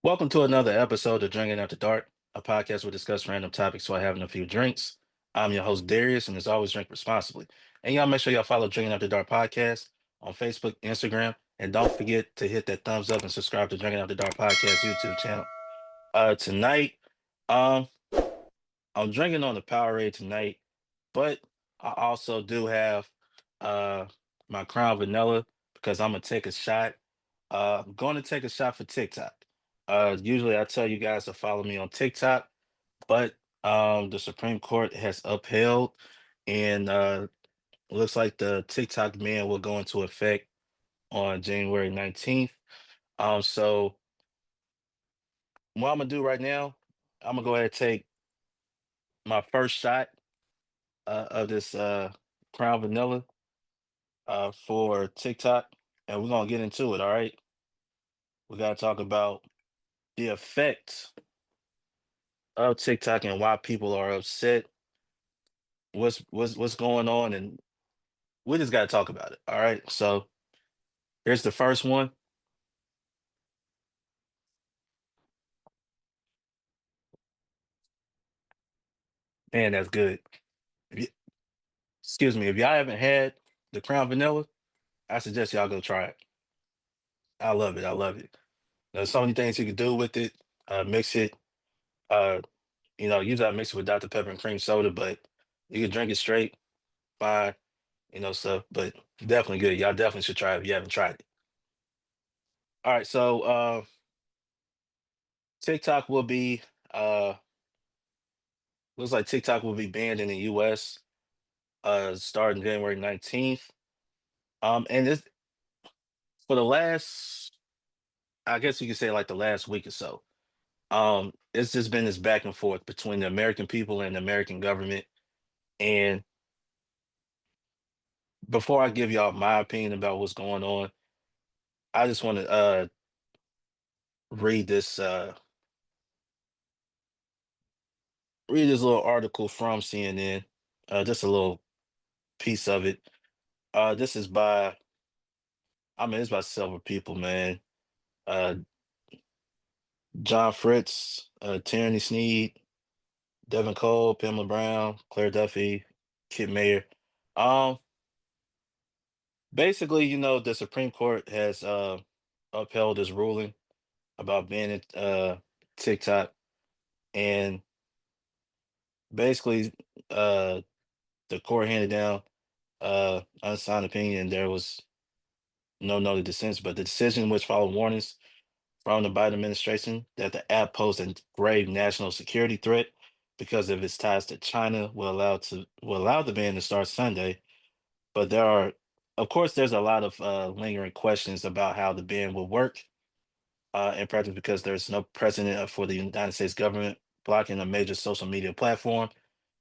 Welcome to another episode of Drinking After Dark, a podcast where we discuss random topics while having a few drinks. I'm your host, Darius, and as always, drink responsibly. And y'all make sure y'all follow Drinking After Dark podcast on Facebook, Instagram, and don't forget to hit that thumbs up and subscribe to Drinking After Dark podcast YouTube channel. Tonight, um, I'm drinking on the Powerade tonight, but I also do have uh my Crown Vanilla because I'm gonna take a shot. I'm going to take a shot for TikTok. Usually I tell you guys to follow me on TikTok, but the Supreme Court has upheld, and looks like the TikTok ban will go into effect on January 19th. So what I'm gonna do right now, I'm gonna go ahead and take my first shot of this Crown Vanilla for TikTok, and we're gonna get into it. All right, we gotta talk about the effects of TikTok and why people are upset. What's going on, and we just gotta talk about it. All right. So here's the first one. Man, that's good. If you, excuse me, if y'all haven't had the Crown Vanilla, I suggest y'all go try it. I love it. I love it. There's so many things you can do with it. Mix it. Uh, usually I mix it with Dr. Pepper and cream soda, but you can drink it straight, fine, stuff. But definitely good. Y'all definitely should try it if you haven't tried it. All right, so TikTok will be uh looks like TikTok will be banned in the US starting January 19th. And it's for the last, I guess you could say like the last week or so. It's just been this back and forth between the American people and the American government. And before I give y'all my opinion about what's going on, I just want to read this read this little article from CNN, just a little piece of it. This is by, I mean, it's by several people, man. Uh, John Fritz, Tierney Sneed, Devin Cole, Pamela Brown, Claire Duffy, Kit Mayer. Um, Basically, the Supreme Court has upheld this ruling about banning TikTok, and basically, uh, the court handed down unsigned opinion. There was no noted dissents, but the decision which followed warnings from the Biden administration that the app posed a grave national security threat because of its ties to China will allow the ban to start Sunday. But of course, there's a lot of lingering questions about how the ban will work in practice because there's no precedent for the United States government blocking a major social media platform,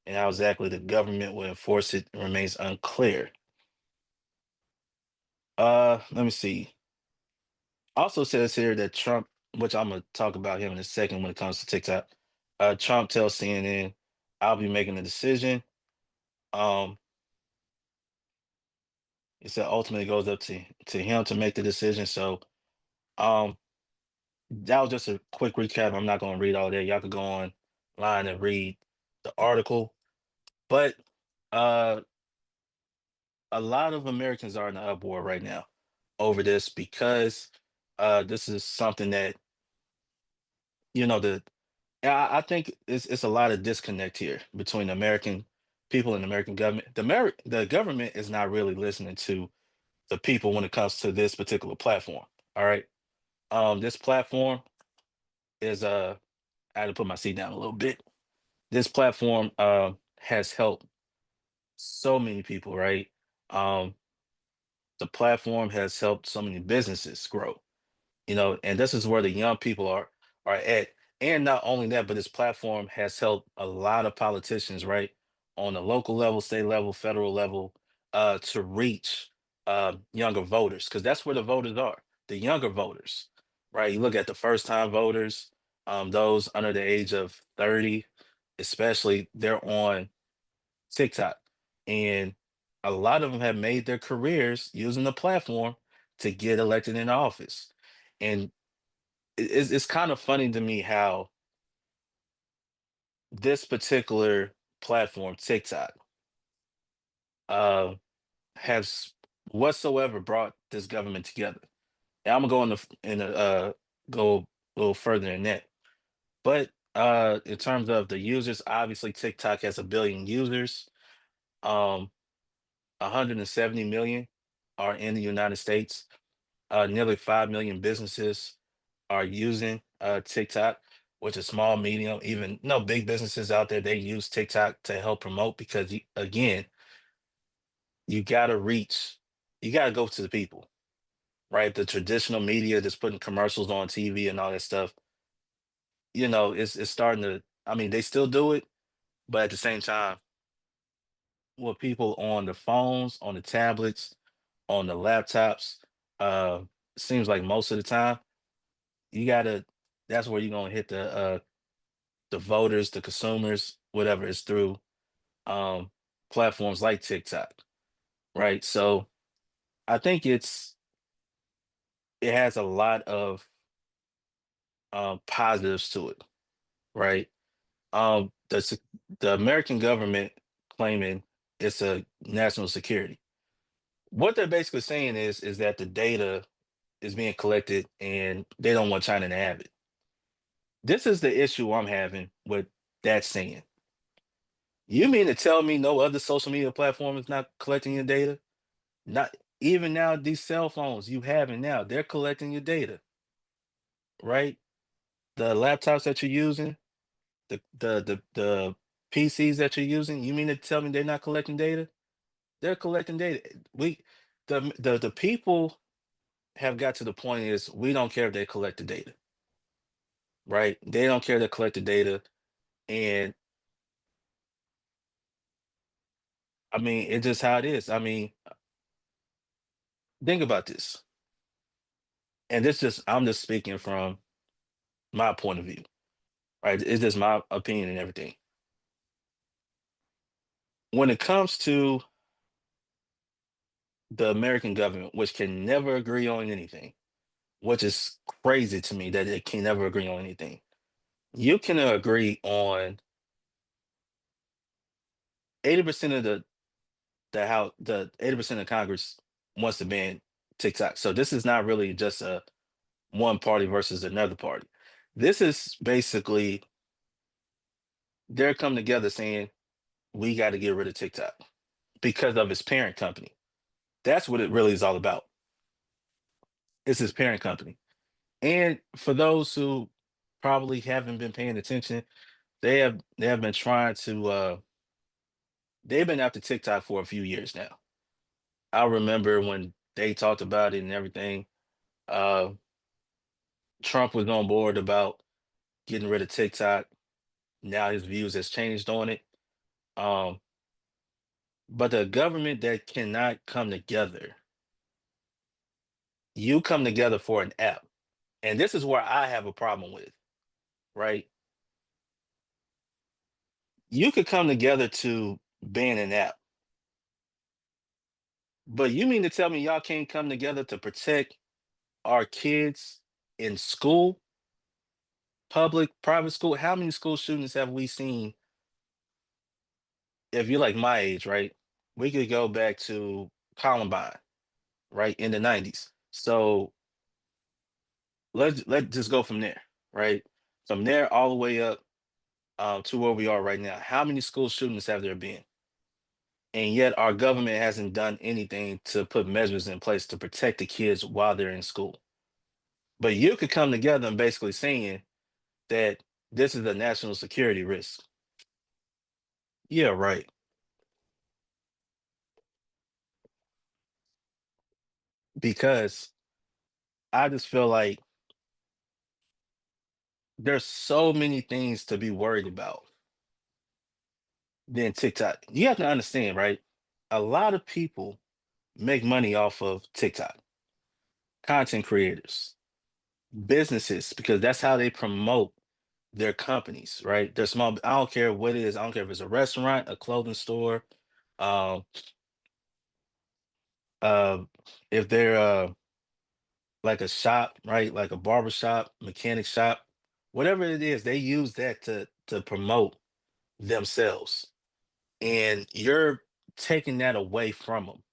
and how exactly the government will enforce it remains unclear. Let me see. Also says here that Trump, which I'm gonna talk about him in a second when it comes to TikTok. Trump tells CNN, "I'll be making a decision." Um, he said ultimately it goes up to him to make the decision. So, um, that was just a quick recap. I'm not gonna read all that. Y'all could go online and read the article. But uh, a lot of Americans are in an uproar right now over this because this is something that the yeah, I think it's a lot of disconnect here between the American people and the American government. The government is not really listening to the people when it comes to this particular platform. All right. This platform is I had to put my seat down a little bit. This platform has helped so many people, right? Um, the platform has helped so many businesses grow, and this is where the young people are at. And not only that, but this platform has helped a lot of politicians, right, on the local level, state level, federal level, to reach younger voters, because that's where the voters are, the younger voters, right? You look at the first time voters, those under the age of 30, especially, they're on TikTok. And a lot of them have made their careers using the platform to get elected in office. And it's kind of funny to me how this particular platform, TikTok, uh, has whatsoever brought this government together. And I'm gonna go go a little further than that. But in terms of the users, obviously TikTok has 1 billion users. Um, 170 million are in the United States. Nearly 5 million businesses are using TikTok, which is small, medium, even no big businesses out there. They use TikTok to help promote because, again, you got to reach, you got to go to the people, right? The traditional media that's putting commercials on TV and all that stuff, it's starting to. I mean, they still do it, but at the same time, with people on the phones, on the tablets, on the laptops, uh, seems like most of the time you gotta. That's where you're gonna hit the voters, the consumers, whatever is through um, platforms like TikTok, right? So I think it has a lot of positives to it, right? The American government claiming it's a national security. What they're basically saying is that the data is being collected and they don't want China to have it. This is the issue I'm having with that saying. You mean to tell me no other social media platform is not collecting your data? Not even now, these cell phones you have it now, they're collecting your data, right? The laptops that you're using, the PCs that you're using, you mean to tell me they're not collecting data? They're collecting data. The people have got to the point is we don't care if they collect the data, right? They don't care to collect the data. And I mean, it's just how it is. I mean, think about this. And this just I'm just speaking from my point of view, right? It's just my opinion and everything. When it comes to the American government, which can never agree on anything, which is crazy to me that it can never agree on anything. You can agree on 80% of the 80% of Congress wants to ban TikTok. So this is not really just a one party versus another party. This is basically they're coming together saying we got to get rid of TikTok because of its parent company. That's what it really is all about. It's his parent company. And for those who probably haven't been paying attention, they have been trying to they've been after TikTok for a few years now. I remember when they talked about it and everything. Uh Trump was on board about getting rid of TikTok. Now his views has changed on it. Um, but the government that cannot come together, you come together for an app. And this is where I have a problem with, right? You could come together to ban an app, but you mean to tell me y'all can't come together to protect our kids in school, public, private school? How many school shootings have we seen? If you're like my age, right? We could go back to Columbine, right, in the 90s. So let's just go from there, right? From there all the way up to where we are right now. How many school shootings have there been? And yet our government hasn't done anything to put measures in place to protect the kids while they're in school. But you could come together and basically saying that this is a national security risk. Yeah, right. Because I just feel like there's so many things to be worried about than TikTok. You have to understand, right? A lot of people make money off of TikTok, content creators, businesses, because that's how they promote their companies, right? They're small. I don't care what it is. I don't care if it's a restaurant, a clothing store, um, uh, if they're like a shop, right? Like a barber shop, mechanic shop, whatever it is, they use that to promote themselves. And you're taking that away from them.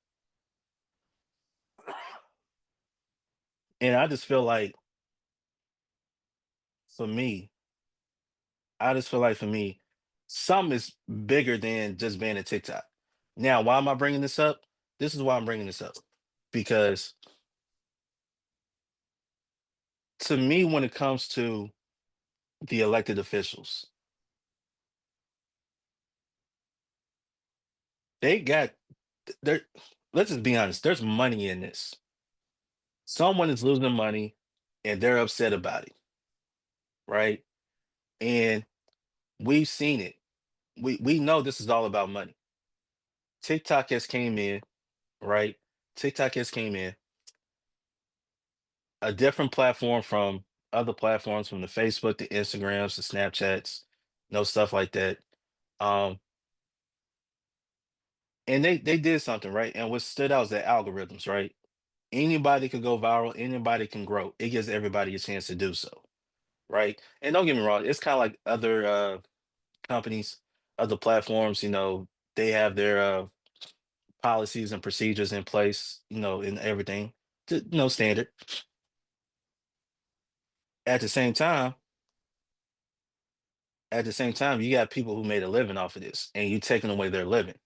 And I just feel like for me, I just feel like for me, some is bigger than just being a TikTok. Now, why am I bringing this up? This is why I'm bringing this up because to me, when it comes to the elected officials, they got there. Let's just be honest. There's money in this. Someone is losing money, and they're upset about it, right? And we've seen it. We know this is all about money. TikTok has came in, right? TikTok has came in a different platform from other platforms, from the Facebook, the Instagrams, the Snapchats, no stuff like that. Um, and they did something right. And what stood out was the algorithms, right? Anybody could go viral, anybody can grow. It gives everybody a chance to do so, right? And don't get me wrong, it's kind of like other companies, other platforms. They have their policies and procedures in place, and everything, standard. At the same time, you got people who made a living off of this, and you taking away their living.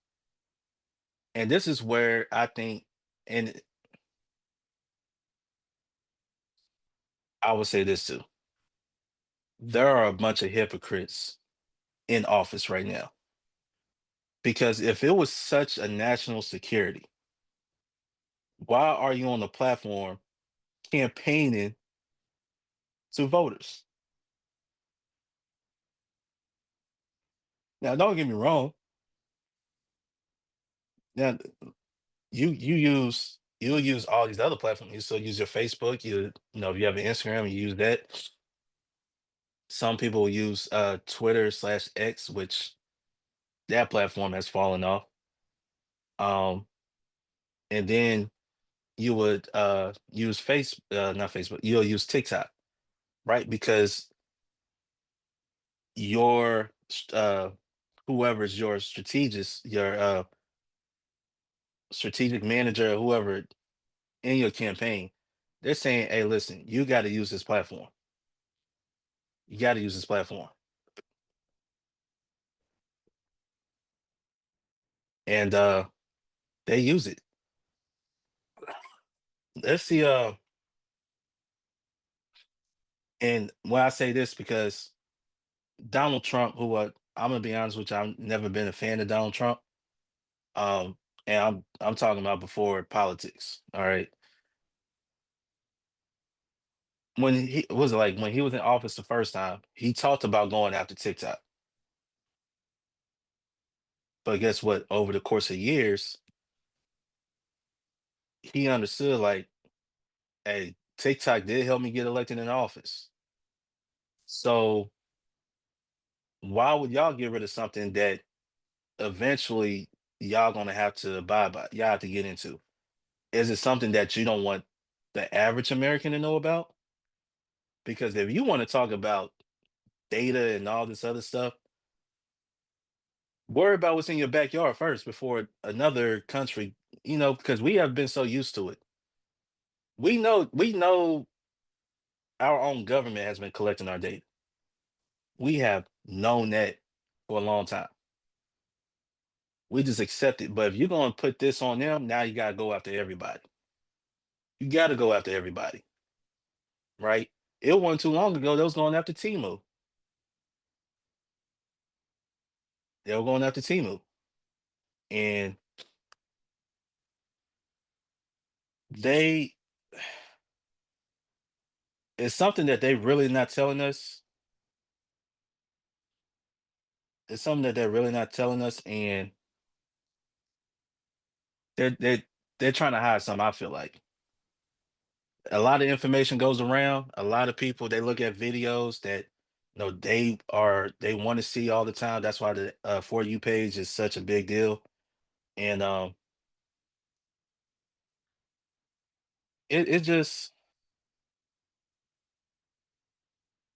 And this is where I think, and I would say this too, there are a bunch of hypocrites in office right now. Because if it was such a national security, why are you on the platform campaigning to voters? Now, don't get me wrong. Now, you'll use all these other platforms. You still use your Facebook. If you have an Instagram, you use that. Some people use Twitter/X, which that platform has fallen off. Um, and then you would use not Facebook. You'll use TikTok, right? Because your whoever's your strategic manager, or whoever in your campaign, they're saying, "Hey, listen, you got to use this platform. You got to use this platform," and they use it. Let's see. And when I say this, because Donald Trump, who I'm gonna be honest with you, I've never been a fan of Donald Trump. Um, and I'm talking about before politics. All right, when he was it like when he was in office the first time, he talked about going after TikTok. But guess what? Over the course of years, he understood like, hey, TikTok did help me get elected in office. So why would y'all get rid of something that eventually y'all gonna have to abide by? Y'all have to get into. Is it something that you don't want the average American to know about? Because if you want to talk about data and all this other stuff, worry about what's in your backyard first before another country, because we have been so used to it. We know our own government has been collecting our data. We have known that for a long time. We just accept it. But if you're going to put this on them, now you got to go after everybody. You got to go after everybody, right? It wasn't too long ago, they was going after Timu. They were going after Timu. And they, it's something that they really not telling us. It's something that they're really not telling us. And they're trying to hide something, I feel like. A lot of information goes around. A lot of people, they look at videos that they want to see all the time. That's why the For You page is such a big deal. And it just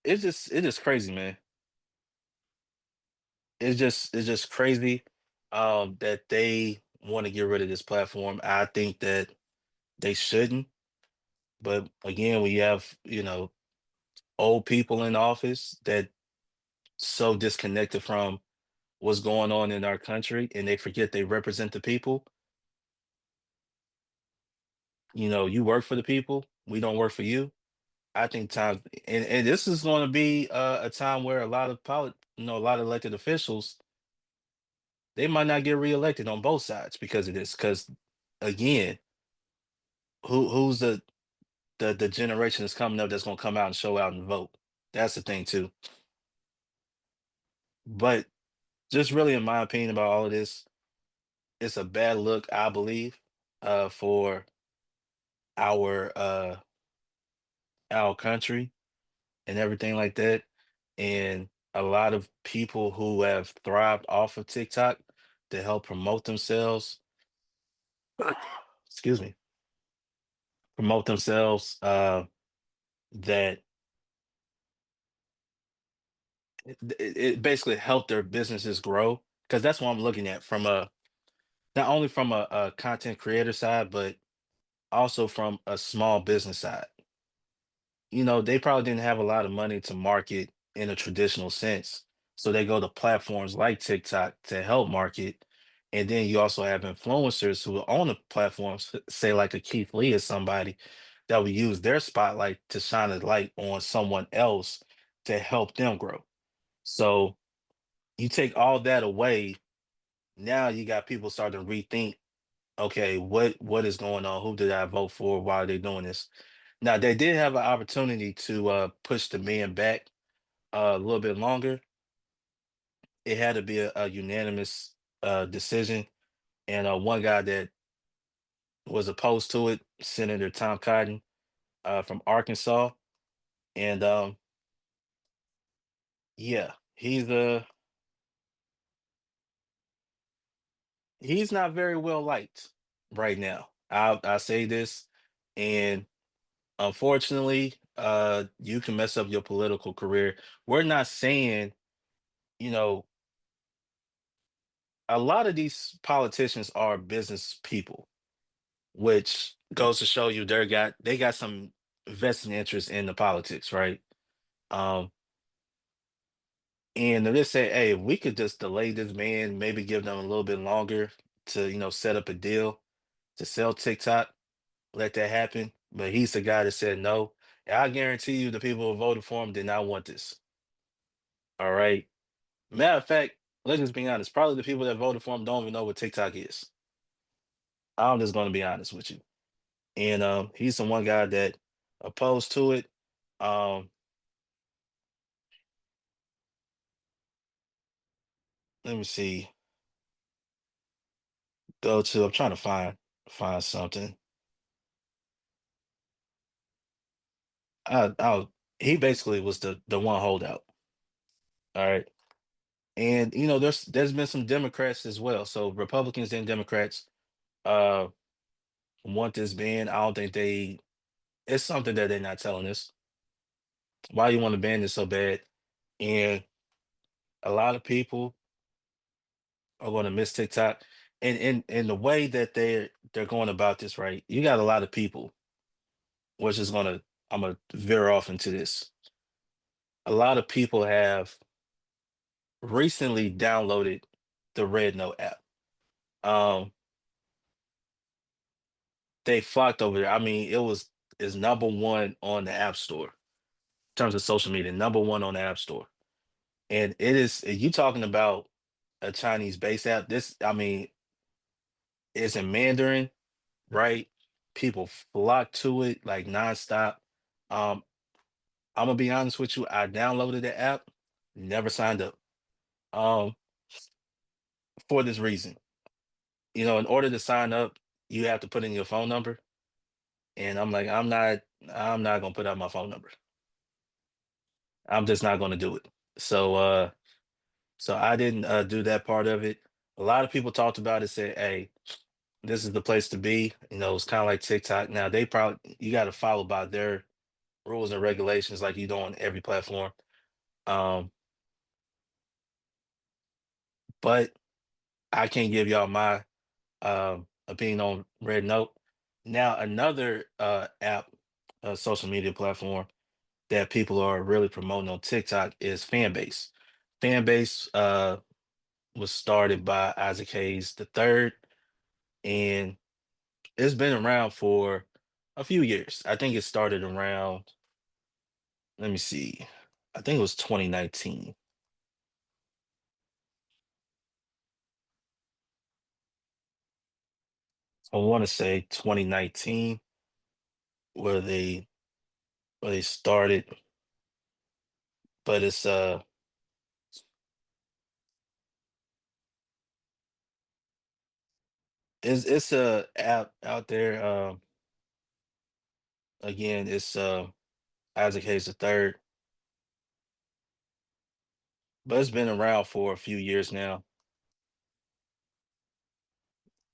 it's just crazy, man. It's just crazy that they want to get rid of this platform. I think that they shouldn't. But again, we have, old people in office that so disconnected from what's going on in our country and they forget they represent the people. You work for the people, we don't work for you. I think time and this is going to be a time where a lot of a lot of elected officials, they might not get reelected on both sides because of this. Because again, who's the generation that's coming up that's going to come out and show out and vote? That's the thing too. But just really, in my opinion, about all of this, it's a bad look, I believe, for our our country and everything like that. And a lot of people who have thrived off of TikTok to help promote themselves, excuse me, promote themselves, that it basically helped their businesses grow. Because that's what I'm looking at from a not only from a content creator side, but also from a small business side. They probably didn't have a lot of money to market in a traditional sense. So they go to platforms like TikTok to help market. And then you also have influencers who own the platforms, say like a Keith Lee or somebody that will use their spotlight to shine a light on someone else to help them grow. So you take all that away, now you got people starting to rethink, okay, what is going on? Who did I vote for? Why are they doing this? Now they did have an opportunity to push the man back a little bit longer. It had to be a unanimous decision, and one guy that was opposed to it, Senator Tom Cotton from Arkansas, and yeah, he's not very well liked right now. I say this, and unfortunately, you can mess up your political career. We're not saying, you know, a lot of these politicians are business people, which goes to show you they got some vested interest in the politics, right? Um, and they say, hey, if we could just delay this man, maybe give them a little bit longer to, set up a deal to sell TikTok, let that happen. But he's the guy that said no. And I guarantee you the people who voted for him did not want this. All right. Matter of fact, let's just be honest. Probably the people that voted for him don't even know what TikTok is. I'm just gonna be honest with you. And he's the one guy that opposed to it. Um, let me see. Go to. I'm trying to find something. He basically was the one holdout. All right, and there's been some Democrats as well. So Republicans and Democrats uh want this ban. I don't think they. It's something that they're not telling us. Why you want to ban this so bad? And a lot of people are going to miss TikTok. And in the way that they're going about this, right? You got a lot of people, which is gonna I'm gonna veer off into this. A lot of people have recently downloaded the Red Note app. Um, they flocked over there. I mean, it was is number one on the App Store in terms of social media, number one on the App Store. And it is you talking about a Chinese based app. This, I mean, it's in Mandarin, right? People flock to it like nonstop. Um, I'm gonna be honest with you. I downloaded the app, never signed up. Um, for this reason, in order to sign up, you have to put in your phone number, and I'm like, I'm not gonna put out my phone number. I'm just not gonna do it. So, so I didn't do that part of it. A lot of people talked about it, said, "Hey, this is the place to be." It's kind of like TikTok. Now they probably you got to follow by their rules and regulations like you do on every platform. Um, but I can't give y'all my opinion on Red Note. Now, another app, social media platform that people are really promoting on TikTok is Fanbase. Fanbase was started by Isaac Hayes the third, and it's been around for a few years. I think it started around, let me see, I think it was 2019. I want to say 2019 where they started, but it's a app out there. Again, it's Isaac Hayes the third, but it's been around for a few years now.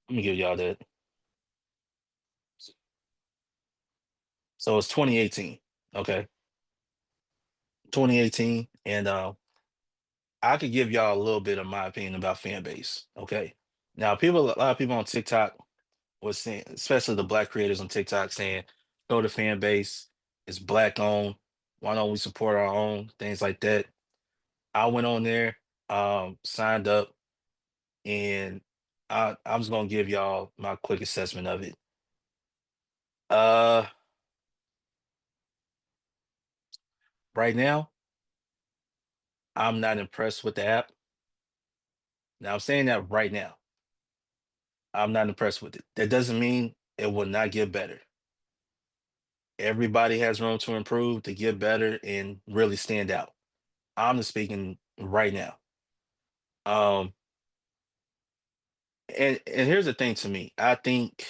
Let me give y'all that. So it's 2018. Okay, 2018, and I could give y'all a little bit of my opinion about fan base. Okay, now a lot of people on TikTok was saying, especially the black creators on TikTok, saying, "Go to fan base. It's black owned. Why don't we support our own things like that?" I went on there, signed up, and I'm just gonna give y'all my quick assessment of it. Uh, right now, I'm not impressed with the app. Now I'm saying that right now, I'm not impressed with it. That doesn't mean it will not get better. Everybody has room to improve, to get better, and really stand out. I'm just speaking right now. Um, and here's the thing to me. I think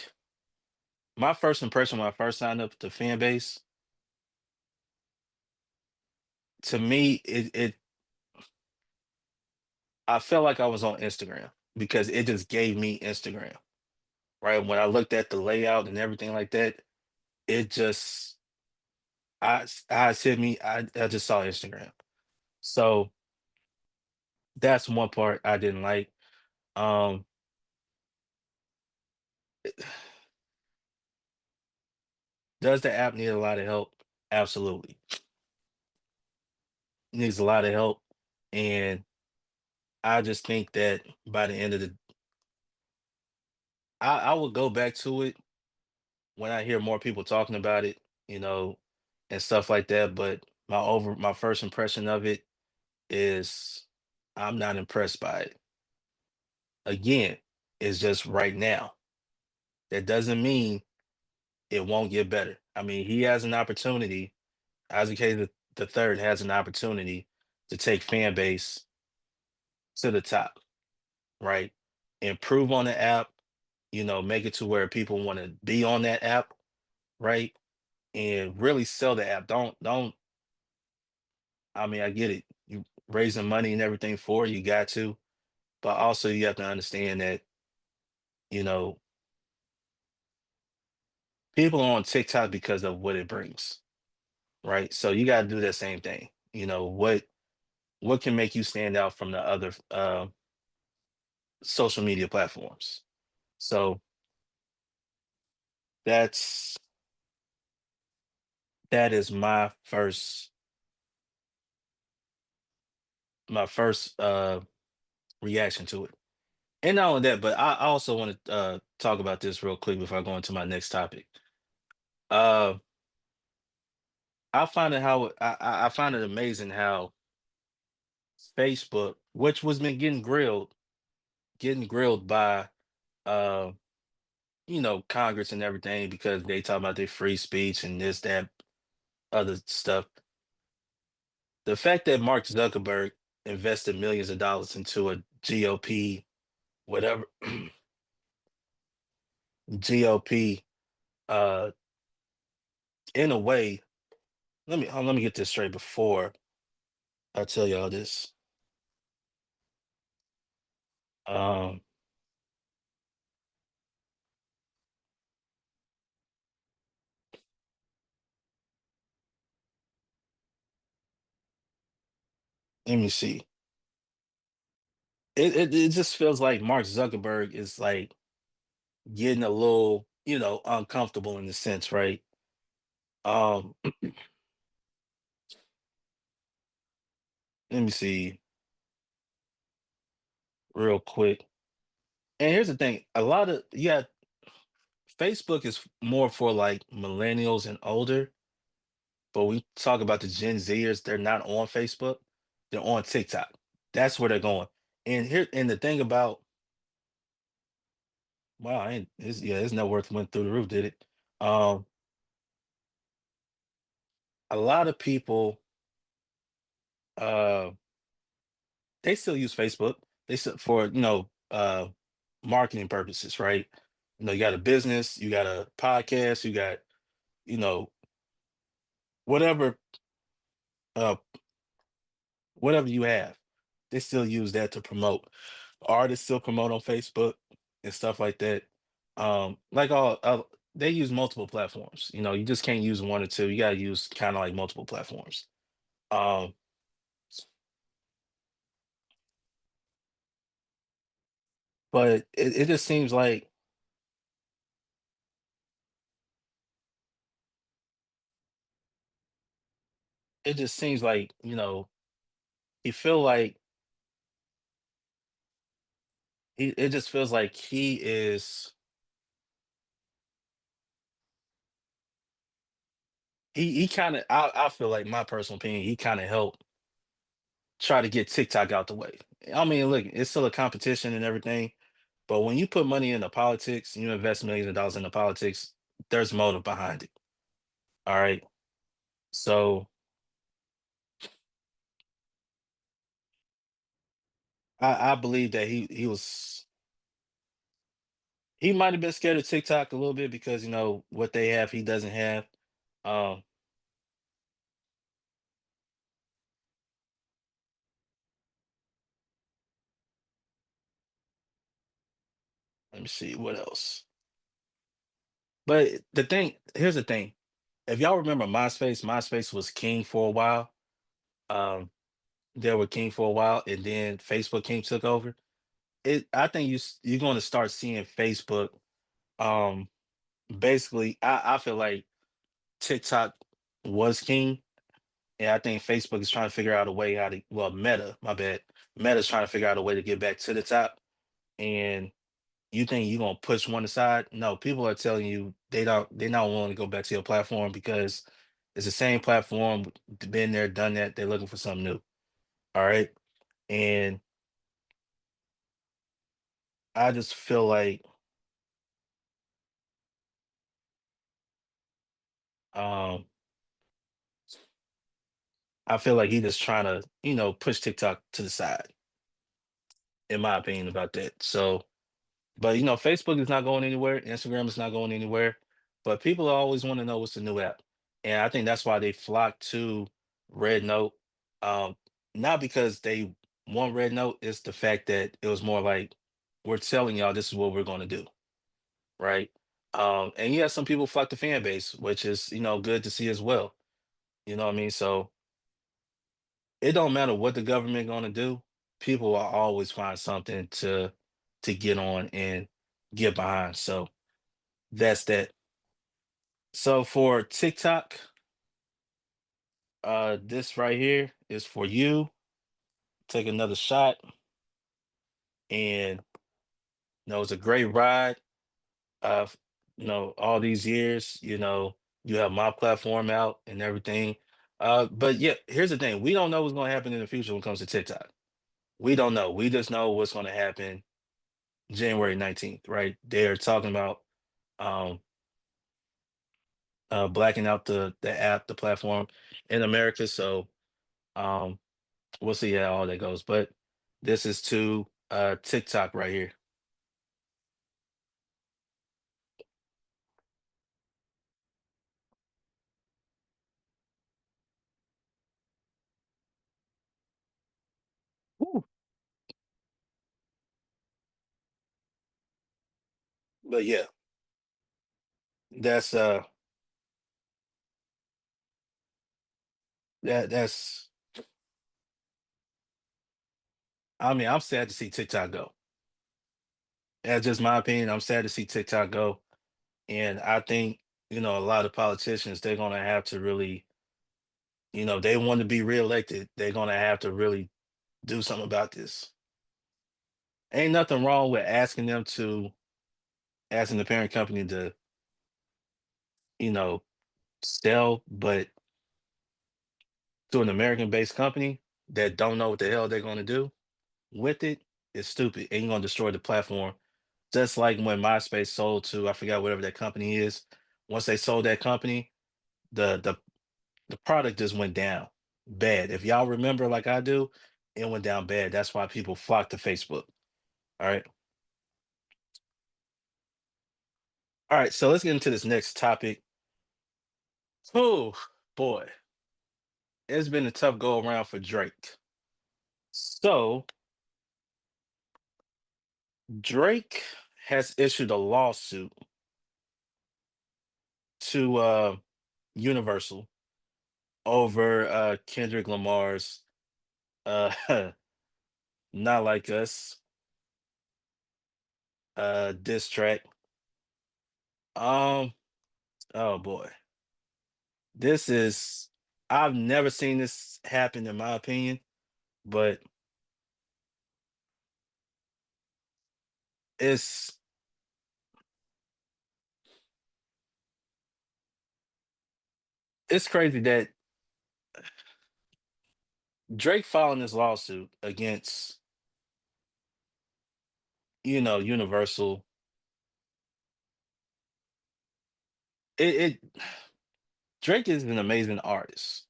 my first impression when I first signed up to fan base, to me, it I felt like I was on Instagram because it just gave me Instagram. Right. When I looked at the layout and everything like that, it just eyes hit me. I just saw Instagram. So that's one part I didn't like. Um, does the app need a lot of help? Absolutely. Needs a lot of help. And I just think that by the end of the I will go back to it when I hear more people talking about it, you know, and stuff like that. But my first impression of it is I'm not impressed by it. Again, it's just right now. That doesn't mean it won't get better. I mean, he has an opportunity. Isaac Hayes the third has an opportunity to take fan base to the top, right? Improve on the app, make it to where people want to be on that app, right? And really sell the app. Don't I mean, I get it. You raising money and everything for it, you got to, but also you have to understand that, you know, people are on TikTok because of what it brings, right? So you got to do that same thing. What can make you stand out from the other social media platforms? So that's that is my first reaction to it. And not only that, but I also want to talk about this real quick before I go into my next topic. Uh, I find it how I find it amazing how Facebook, which was been getting grilled by uh, Congress and everything because they talk about their free speech and this, that, other stuff. The fact that Mark Zuckerberg invested millions of dollars into a GOP, whatever GOP, uh, in a way, let me get this straight before I tell y'all this. Um, Let me see. It just feels like Mark Zuckerberg is like getting a little, uncomfortable in the sense, right? Um, Let me see real quick. And here's the thing: a lot of yeah, Facebook is more for like millennials and older, but we talk about the Gen Zers, they're not on Facebook, they're on TikTok. That's where they're going. And the thing about wow, I ain't, his net worth went through the roof, did it? Um, a lot of people uh they still use Facebook. They still for marketing purposes, right? You got a business, you got a podcast, you got, you know, whatever uh whatever you have, they still use that to promote. Artists still promote on Facebook and stuff like that. Like all they use multiple platforms. You just can't use one or two. You gotta use kind of like multiple platforms. Um, but it just seems like it just seems like, he feel like it just feels like he kind of I feel like my personal opinion, he kind of helped try to get TikTok out the way. I mean, look, it's still a competition and everything, but when you put money into politics, you invest millions of dollars into politics, there's motive behind it. All right. So I believe that he might have been scared of TikTok a little bit because what they have he doesn't have. Um, Let me see what else. But here's the thing. If y'all remember MySpace was king for a while. Um, they were king for a while, and then Facebook came took over. I think you're going to start seeing Facebook. Um, Basically, I feel like TikTok was king, and I think Facebook is trying to figure out a way how to. Well, Meta, my bad. Meta's trying to figure out a way to get back to the top. And you think you're gonna push one aside? No, people are telling you they're not willing to go back to your platform because it's the same platform, been there, done that. They're looking for something new. All right. And I just feel like um I feel like he just trying to, push TikTok to the side, in my opinion, about that. So, but Facebook is not going anywhere, Instagram is not going anywhere, but people always want to know what's the new app. And I think that's why they flock to Red Note. Um, Not because they want Red Note, it's the fact that it was more like we're telling y'all this is what we're going to do, right? And yeah, some people flock to fan base, which is good to see as well. You know what I mean? So it don't matter what the government going to do. People will always find something to get on and get behind. So that's that. So for TikTok, this right here is for you. Take another shot, and it's a great ride. Of all these years, you have my platform out and everything. But yeah, here's the thing: we don't know what's going to happen in the future when it comes to TikTok. We don't know. We just know what's going to happen January 19th, right? They're talking about um blacking out the app, the platform in America. So um we'll see how all that goes. But this is to TikTok right here. Woo. But yeah, that's that's I mean, I'm sad to see TikTok go. That's just my opinion. I'm sad to see TikTok go. And I think, a lot of politicians, they're gonna have to really, they want to be reelected, they're gonna have to really do something about this. Ain't nothing wrong with asking the parent company to, you know, sell, but to an American-based company that don't know what the hell they're gonna do with it, is stupid. And you're gonna destroy the platform. Just like when MySpace sold to, I forgot whatever that company is. Once they sold that company, the the product just went down bad. If y'all remember like I do, it went down bad. That's why people flock to Facebook. All right. All right. So let's get into this next topic. Oh boy, it's been a tough go around for Drake. So Drake has issued a lawsuit to Universal over Kendrick Lamar's uh Not Like Us diss track. Um oh boy. This is I've never seen this happen in my opinion, but it's it's crazy that Drake filing this lawsuit against, Universal. It Drake is an amazing artist.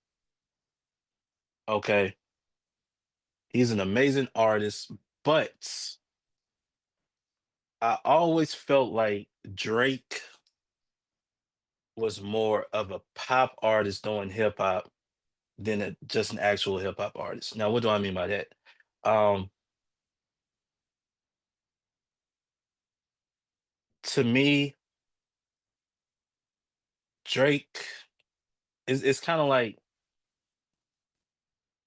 Okay. He's an amazing artist, but I always felt like Drake was more of a pop artist doing hip hop than just an actual hip hop artist. Now, what do I mean by that? Um, to me, Drake is it's kind of like,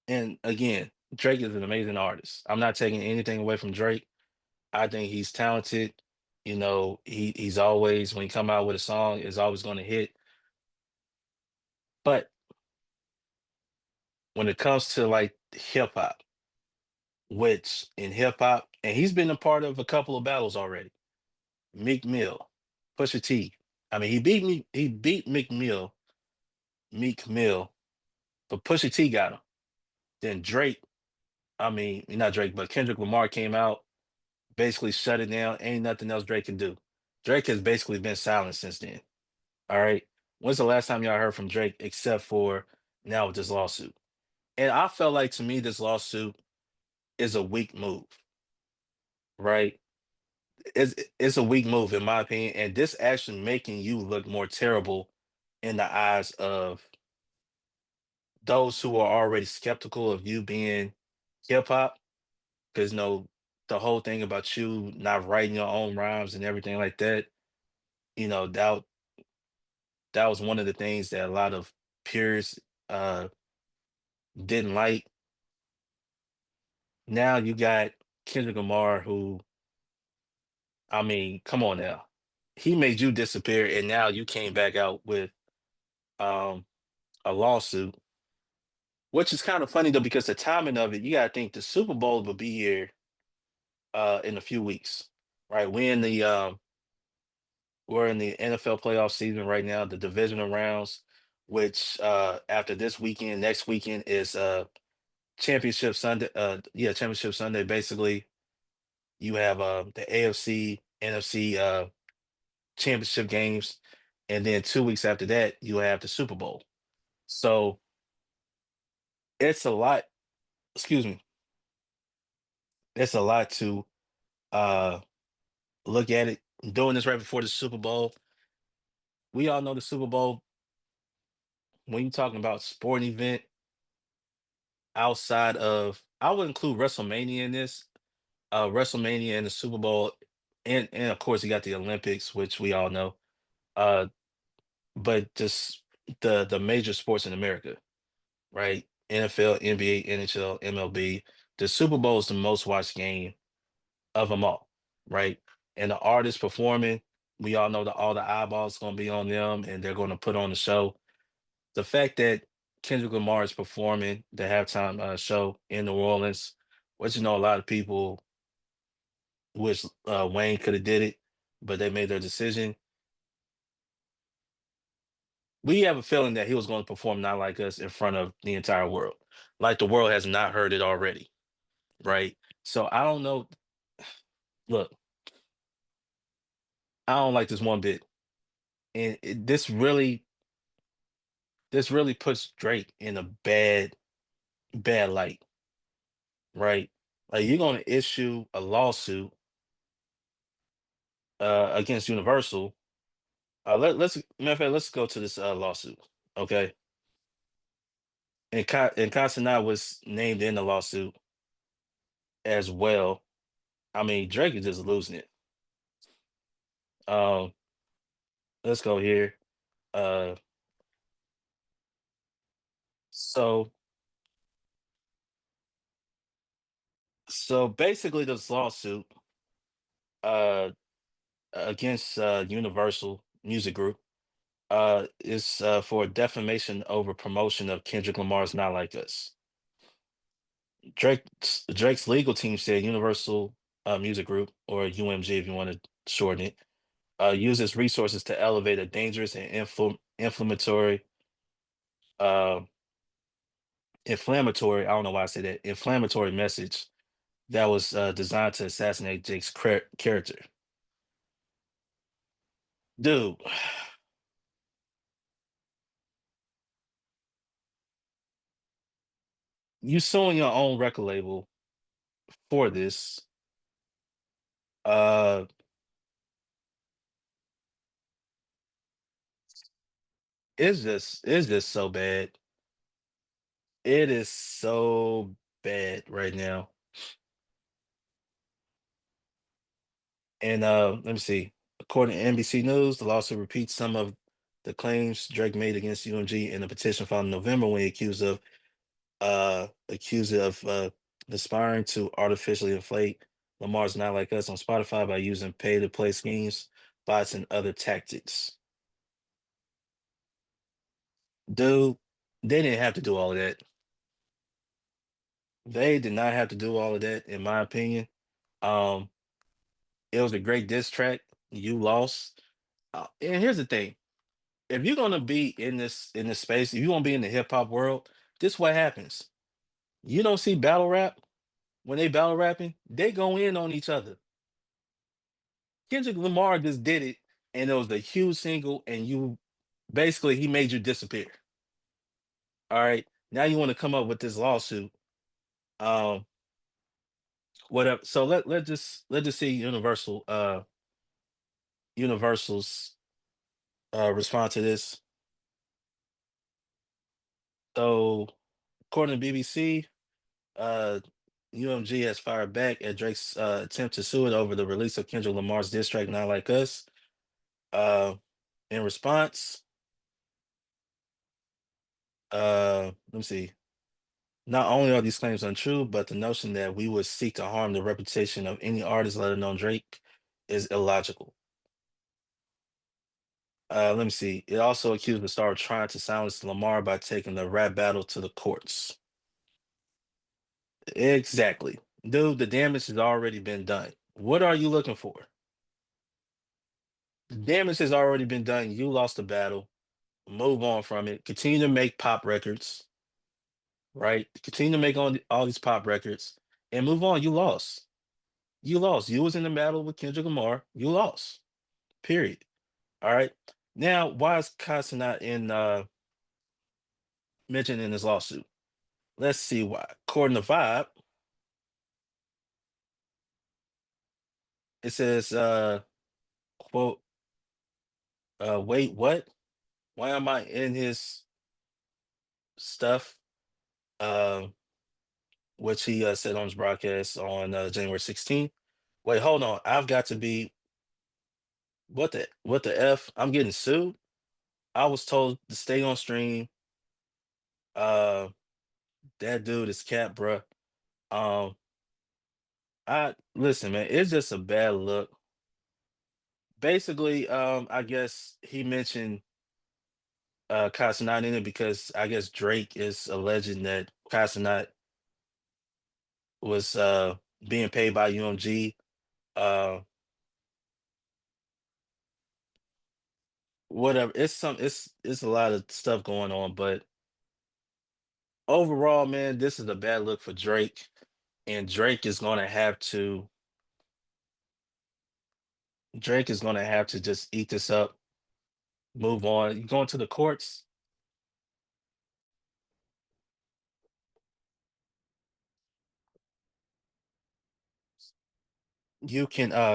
and again, Drake is an amazing artist. I'm not taking anything away from Drake. I think he's talented. He's always when he come out with a song, is always going to hit. But when it comes to like hip hop, which in hip hop, and he's been a part of a couple of battles already. Meek Mill, Pusha T. I mean, he beat Meek Mill, but Pusha T got him. Then Drake, I mean, not Drake, but Kendrick Lamar came out, basically shut it down. Ain't nothing else Drake can do. Drake has basically been silent since then. All right. When's the last time y'all heard from Drake except for now with this lawsuit? And I felt like to me, this lawsuit is a weak move, right? It's a weak move in my opinion, and this actually making you look more terrible in the eyes of those who are already skeptical of you being hip hop. Because the whole thing about you not writing your own rhymes and everything like that, you know that that was one of the things that a lot of peers uh didn't like. Now you got Kendrick Lamar, who, I mean, come on now, he made you disappear, and now you came back out with um a lawsuit. Which is kind of funny though, because the timing of it, you gotta think the Super Bowl will be here in a few weeks, right? We're in the NFL playoff season right now, the divisional rounds, which after this weekend, next weekend is championship Sunday. Yeah, championship Sunday. Basically, you have the AFC, NFC championship games, and then 2 weeks after that, you have the Super Bowl. So it's a lot. Excuse me, it's a lot to uh look at it. Doing this right before the Super Bowl. We all know the Super Bowl, when you're talking about sporting event outside of, I would include WrestleMania in this. WrestleMania and the Super Bowl, and of course you got the Olympics, which we all know. Uh but just the major sports in America, right? NFL, NBA, NHL, MLB. The Super Bowl is the most watched game of them all, right? And the artists performing, we all know that all the eyeballs gonna be on them, and they're gonna put on the show. The fact that Kendrick Lamar is performing the halftime show in New Orleans, which a lot of people wish Wayne could have did it, but they made their decision. We have a feeling that he was going to perform "Not Like Us" in front of the entire world, like the world has not heard it already, right? So I don't know. Look, I don't like this one bit, and this really puts Drake in a bad light, right? Like you're going to issue a lawsuit against Universal. Let's matter of fact, let's go to this lawsuit, okay? And Casanat was named in the lawsuit as well. I mean, Drake is just losing it. Um, let's go here. Uh, so so basically, this lawsuit uh against Universal Music Group is for defamation over promotion of Kendrick Lamar's "Not Like Us." Drake's legal team said Universal Music Group, or UMG if you want to shorten it, uses resources to elevate a dangerous and uh, inflammatory. I don't know why I say that. Inflammatory message that was designed to assassinate Jake's character. Dude, you suing your own record label for this. Uh, it's just so bad. It is so bad right now. And let me see. According to NBC News, the lawsuit repeats some of the claims Drake made against UMG in a petition filed in November when he accused of aspiring to artificially inflate Lamar's "Not Like Us" on Spotify by using pay to play schemes, bots, and other tactics. Dude, they didn't have to do all of that. They did not have to do all of that, in my opinion. Um, it was a great diss track. You lost. And here's the thing: if you're gonna be in this space, if you want to be in the hip hop world, this what happens. You don't see battle rap when they battle rapping, they go in on each other. Kendrick Lamar just did it, and it was a huge single, and you basically he made you disappear. All right, now you want to come up with this lawsuit. Um, whatever. So let's just see Universal's response to this. So according to BBC, uh, UMG has fired back at Drake's attempt to sue it over the release of Kendrick Lamar's diss track "Not Like Us." Uh, in response, let me see. Not only are these claims untrue, but the notion that we would seek to harm the reputation of any artist, let alone Drake, is illogical. Let me see. It also accused the star of trying to silence Lamar by taking the rap battle to the courts. Exactly. Dude, the damage has already been done. What are you looking for? The damage has already been done. You lost the battle. Move on from it. Continue to make pop records, right? Continue to make all these pop records and move on. You lost. You lost. You was in the battle with Kendrick Lamar. You lost. Period. All right. Now, why is Casa not mentioned in this lawsuit? Let's see why. According to Vibe, it says, quote, wait, what? Why am I in his stuff? Uh, which he said on his broadcast on January 16th. Wait, hold on. I've got to be what the F? I'm getting sued. I was told to stay on stream. Uh, that dude is cat, bruh. Um, I listen, man, it's just a bad look. Basically, I guess he mentioned Casanat in it because I guess Drake is alleging that Casanat was being paid by UMG. Uh Whatever. It's a lot of stuff going on, but overall, man, this is a bad look for Drake. And Drake is gonna have to just eat this up, move on. You going to the courts,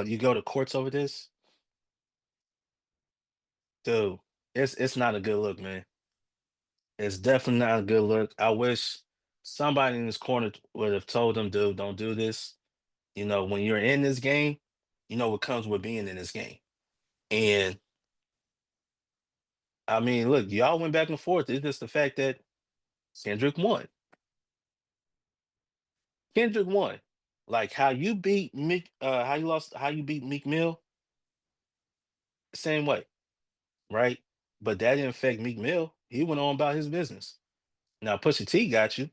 you go to courts over this, dude. It's not a good look, man. It's definitely not a good look. I wish somebody in this corner would have told him, dude, don't do this. You know, when you're in this game, you know what comes with being in this game. And I mean, look, y'all went back and forth. It's just the fact that Kendrick won. Kendrick won. Like how you beat Meek, how you beat Meek Mill, same way, right? But that didn't affect Meek Mill. He went on about his business. Now Pusha T got you.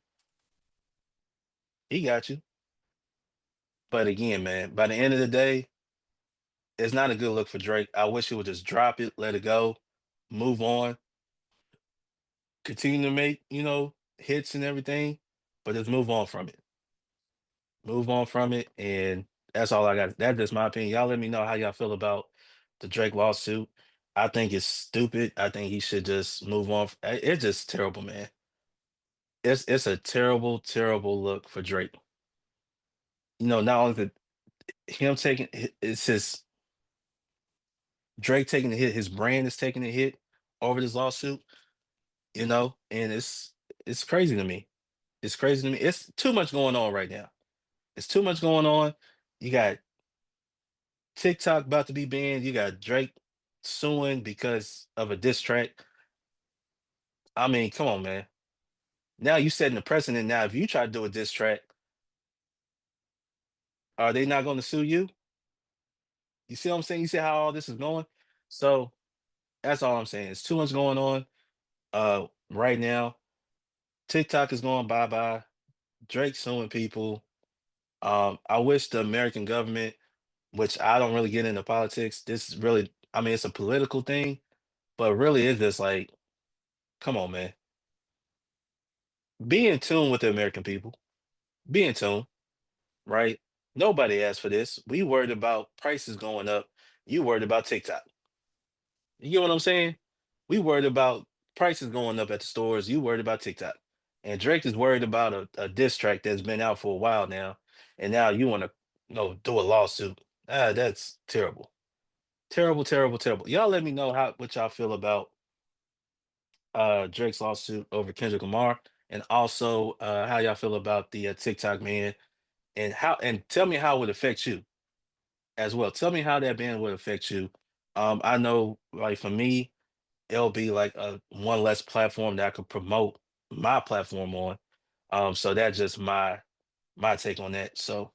He got you. But again, man, by the end of the day, it's not a good look for Drake. I wish he would just drop it, let it go, move on, continue to make, hits and everything, but just move on from it. Move on from it. And that's all I got. That's just my opinion. Y'all let me know how y'all feel about the Drake lawsuit. I think it's stupid. I think he should just move on. It's just terrible, man. It's a terrible, terrible look for Drake. Not only him taking it's his Drake taking the hit, his brand is taking the hit over this lawsuit, and it's crazy to me. It's crazy to me. It's too much going on right now. It's too much going on. You got TikTok about to be banned. You got Drake suing because of a diss track. I mean, come on, man. Now you setting the precedent. Now, if you try to do a diss track, are they not going to sue you? You see what I'm saying? You see how all this is going? So that's all I'm saying. It's too much going on right now. TikTok is going bye-bye. Drake suing people. I wish the American government, which I don't really get into politics. This is really, I mean, it's a political thing, but really it's just like, come on, man. Be in tune with the American people. Be in tune, right? Nobody asked for this. We worried about prices going up. You worried about TikTok. You get what I'm saying? We worried about prices going up at the stores. You worried about TikTok. And Drake is worried about a diss track that's been out for a while now. And now you want to do a lawsuit. That's terrible. Terrible, terrible, terrible. Y'all let me know what y'all feel about Drake's lawsuit over Kendrick Lamar, and also how y'all feel about the TikTok man, and tell me how it would affect you as well. Tell me how that ban would affect you. I know, like for me, it'll be like a one less platform that I could promote my platform on. So that's just my take on that. So,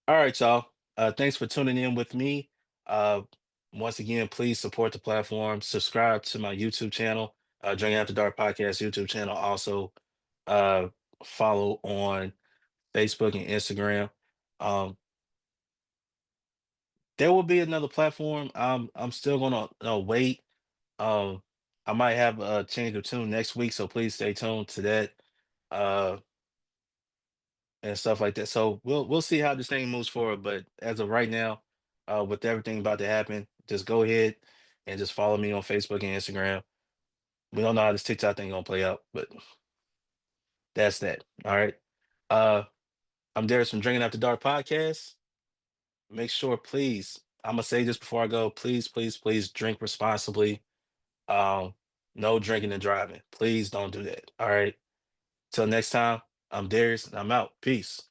all right, y'all. Thanks for tuning in with me. Uh, Once again, please support the platform. Subscribe to my YouTube channel, Drinking After Dark Podcast YouTube channel. Also, uh, follow on Facebook and Instagram. Um, there will be another platform. I'm still gonna wait. Um, I might have a change of tune next week, so please stay tuned to that. Uh, and stuff like that. So we'll see how this thing moves forward. But as of right now, with everything about to happen, just go ahead and just follow me on Facebook and Instagram. We don't know how this TikTok thing gonna play out, but that's that. All right. Uh, I'm Darius from Drinking After Dark Podcast. Make sure, please, I'm gonna say this before I go. Please, please, please drink responsibly. Um, no drinking and driving. Please don't do that. All right. Till next time, I'm Darius and I'm out. Peace.